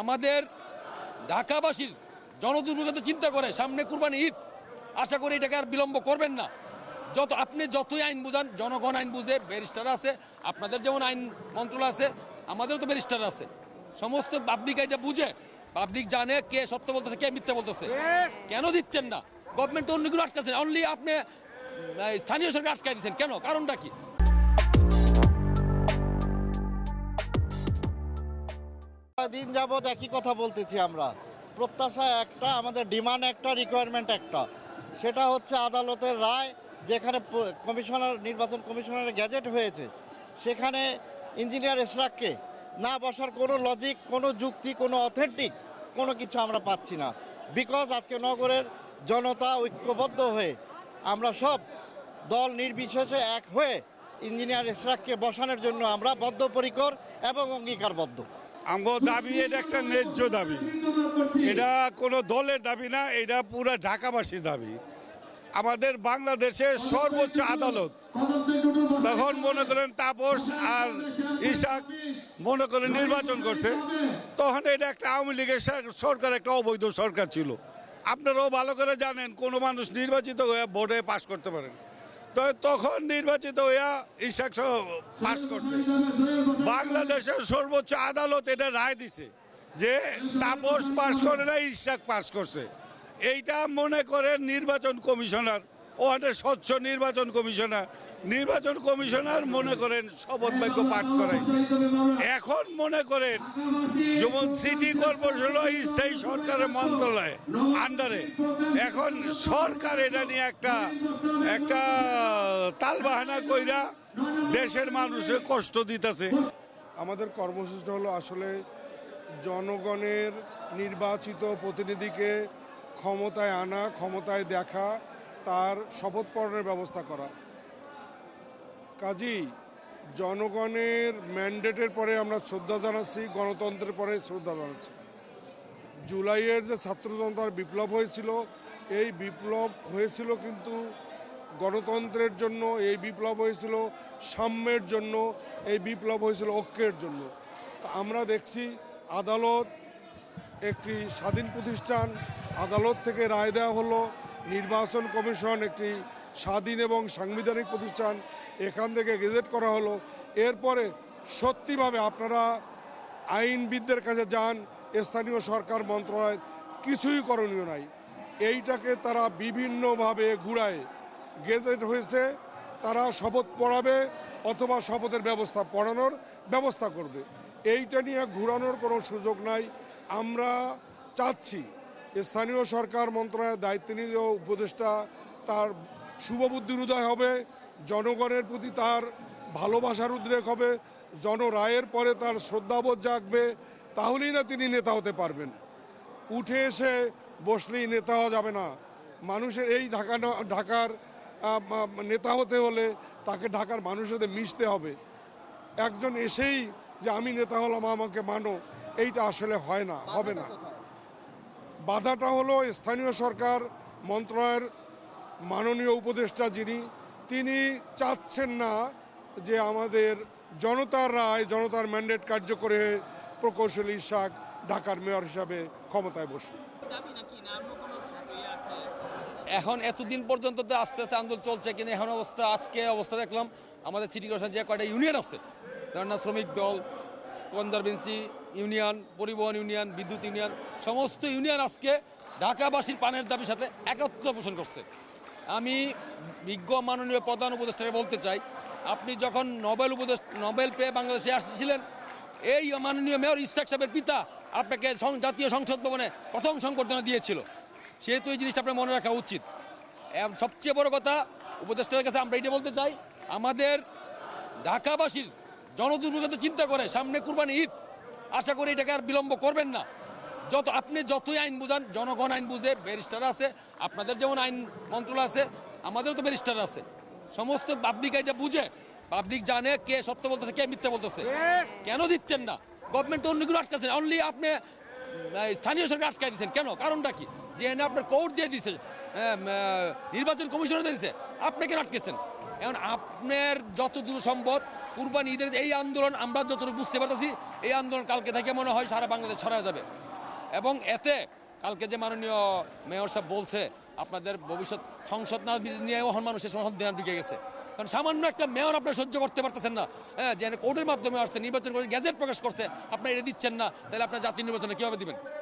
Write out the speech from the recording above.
আমাদের ঢাকাবাসীর জনদুর্ভোগের চিন্তা করে সামনে কুরবানি ঈদ, আশা করি এটাকে আর বিলম্ব করবেন না। আপনি যতই আইন বুঝান, জনগণ আইন বুঝে, ব্যারিস্টার আছে, আপনাদের যেমন আইন মন্ত্রণালয় আছে, আমাদেরও তো ব্যারিস্টার আছে। সমস্ত পাবলিক এটা বুঝে, পাবলিক জানে কে সত্য বলতেছে কে মিথ্যা বলতেছে। কেন দিচ্ছেন না? গভর্নমেন্ট তো অন্যগুলো আটকাচ্ছেন, অনলি আপনি স্থানীয় সরকার আটকাই দিচ্ছেন কেন? কারণটা কি? দিন যাবৎ একই কথা বলতেছি আমরা। প্রত্যাশা একটা, আমাদের ডিমান্ড একটা, রিকোয়ারমেন্ট একটা। সেটা হচ্ছে আদালতের রায়, যেখানে নির্বাচন কমিশনারের গ্যাজেট হয়েছে, সেখানে ইঞ্জিনিয়ার এশরাককে না বসার কোনো লজিক, কোনো যুক্তি, কোনো অথেন্টিক কোনো কিছু আমরা পাচ্ছি না। বিকজ আজকে নগরের জনতা ঐক্যবদ্ধ হয়ে আমরা সব দল নির্বিশেষে এক হয়ে ইঞ্জিনিয়ার এশরাককে বসানোর জন্য আমরা বদ্ধপরিকর এবং অঙ্গীকারবদ্ধ। আমার দাবি, এটা একটা ন্যায্য দাবি, এটা কোনো দলের দাবি না, এটা পুরা ঢাকাবাসীর দাবি। আমাদের বাংলাদেশের সর্বোচ্চ আদালত তখন মনে করেন তাপস আর ইশাক মনে করেন নির্বাচন করছে, তখন এটা একটা আওয়ামী লীগের সরকার, একটা অবৈধ সরকার ছিল। আপনারাও ভালো করে জানেন, কোনো মানুষ নির্বাচিত হয়ে ভোটে পাশ করতে পারেন, তো তখন নির্বাচিত হইয়া ইশাক পাশ করছে। বাংলাদেশের সর্বোচ্চ আদালত এটা রায় দিছে যে তাপস পাশ করে না, ইশাক পাশ করছে। এইটা মনে করেন নির্বাচন কমিশনার, ওখানে স্বচ্ছ নির্বাচন কমিশনার মনে করেন শপথ বাক্য পাঠ করাইছে। এখন মনে করেন যেমন সিটি কর্পোরেশন স্থায়ী সরকারের মন্ত্রণালয় আন্ডারে, এখন সরকার এটা নিয়ে একটা তালবাহানা কইরা দেশের মানুষের কষ্ট দিতেছে। আমাদের কর্মসূচিটা হলো আসলে জনগণের নির্বাচিত প্রতিনিধিকে ক্ষমতায় আনা, ক্ষমতায় দেখা, তার শপথ পালনের ব্যবস্থা করা। কাজেই জনগণের ম্যান্ডেটের পরে আমরা শ্রদ্ধা জানাচ্ছি, গণতন্ত্রের পরে শ্রদ্ধা জানাচ্ছি। জুলাইয়ের যে ছাত্রজনতার বিপ্লব হয়েছিল, এই বিপ্লব হয়েছিল কিন্তু গণতন্ত্রের জন্য, এই বিপ্লব হয়েছিল সাম্যের জন্য, এই বিপ্লব হয়েছিল ঐক্যের জন্য। তা আমরা দেখছি আদালত একটি স্বাধীন প্রতিষ্ঠান, আদালত থেকে রায় দেওয়া হলো। নির্বাচন কমিশন একটি স্বাধীন এবং সাংবিধানিক প্রতিষ্ঠান, এখান থেকে গেজেট করা হলো। এরপরে সত্যিভাবে আপনারা আইনবিদদের কাছে যান, স্থানীয় সরকার মন্ত্রণালয়ের কিছুই করণীয় নাই। এইটাকে তারা বিভিন্নভাবে ঘুরায়, গেজেট হয়েছে, তারা শপথ পড়াবে অথবা শপথের ব্যবস্থা পড়ানোর ব্যবস্থা করবে। এইটা নিয়ে ঘুরানোর কোনো সুযোগ নাই। আমরা চাচ্ছি স্থানীয় সরকার মন্ত্রণালয়ের দায়িত্বনীয় উপদেষ্টা তার শুভবুদ্ধির উদয় হবে, জনগণের প্রতি তার ভালোবাসার উদ্রেক হবে, জনরায়ের পরে তার শ্রদ্ধাবোধ জাগবে, তাহলেই না তিনি নেতা হতে পারবেন। উঠে এসে বসলেই নেতা হওয়া যাবে না। মানুষের এই ঢাকার নেতা হতে হলে তাকে ঢাকার মানুষের সাথে মিশতে হবে। একজন এসেই যে আমি নেতা হলাম আমাকে মানো, এইটা আসলে হয় না, হবে না। বাধাটা হলো স্থানীয় সরকার মন্ত্রণালয়ের মাননীয় উপদেষ্টা তিনি চাচ্ছেন না যে আমাদের জনতার রায়, জনতার ম্যান্ডেট কার্যকরী হয়ে প্রকৌশলী ইশাক ঢাকার মেয়র হিসাবে ক্ষমতায় বসুন। এখন এতদিন পর্যন্ত তো আস্তে আস্তে আন্দোলন চলছে, কিন্তু এখন আজকে অবস্থা দেখলাম আমাদের সিটি কর্পোরেশন যে কয়টা ইউনিয়ন আছে, ধরেন না শ্রমিক দল, কনজারভেন্সি ইউনিয়ন, পরিবহন ইউনিয়ন, বিদ্যুৎ ইউনিয়ন, সমস্ত ইউনিয়ন আজকে ঢাকাবাসীর পানের দাবির সাথে একত্র পোষণ করছে। আমি বিজ্ঞ মাননীয় প্রধান উপদেষ্টাকে বলতে চাই, আপনি যখন নোবেল পেয়ে বাংলাদেশে আসছিলেন, এই মাননীয় মেয়র ইশরাক সাহেবের পিতা আপনাকে জাতীয় সংসদ ভবনে প্রথম সংবর্ধনা দিয়েছিল। সেহেতু এই জিনিসটা আপনার মনে রাখা উচিত। সবচেয়ে বড় কথা, উপদেষ্টার কাছে আমরা এটা বলতে চাই, আমাদের ঢাকাবাসীর জনদুর্ভোগের চিন্তা করে সামনে কুরবানি ঈদ, আশা করি এটাকে আর বিলম্ব করবেন না। আপনি যতই আইন বুঝান, জনগণ আইন বুঝে, ব্যারিস্টার আছে, আপনাদের যেমন আইন মন্ত্রণালয় আছে, আমাদেরও তো ব্যারিস্টার আছে। সমস্ত পাবলিক এটা বুঝে, পাবলিক জানে কে সত্য বলতেছে কে মিথ্যা বলতেছে। কেন দিচ্ছেন না? গভর্নমেন্ট তো অন্যগুলো আটকাচ্ছেন, অনলি আপনি স্থানীয় সরকার আটকাই দিচ্ছেন কেন? কারণটা কি? যে এনে আপনার কোর্ট দিয়ে দিছে, নির্বাচন কমিশনার দিয়ে দিছে, আপনি কেন আটকেছেন? এখন আপনার যতদূর সম্ভব কুরবানি ঈদের এই আন্দোলন আমরা যতটুকু বুঝতে পারতেছি, এই আন্দোলন কালকে থেকে মনে হয় সারা বাংলাদেশ ছড়া যাবে। এবং এতে কালকে যে মাননীয় মেয়র সাহেব বলছে আপনাদের ভবিষ্যৎ সংসদ না নিয়েও মানুষের সন্দেহ বিকে গেছে। কারণ সামান্য একটা মেয়র আপনারা সহ্য করতে পারতেছেন না, হ্যাঁ, যে কোর্টের মাধ্যমে আসছে, নির্বাচন করে গ্যাজেট প্রকাশ করছে, আপনারা এটা দিচ্ছেন না, তাহলে আপনার জাতীয় নির্বাচনে কীভাবে দিবেন?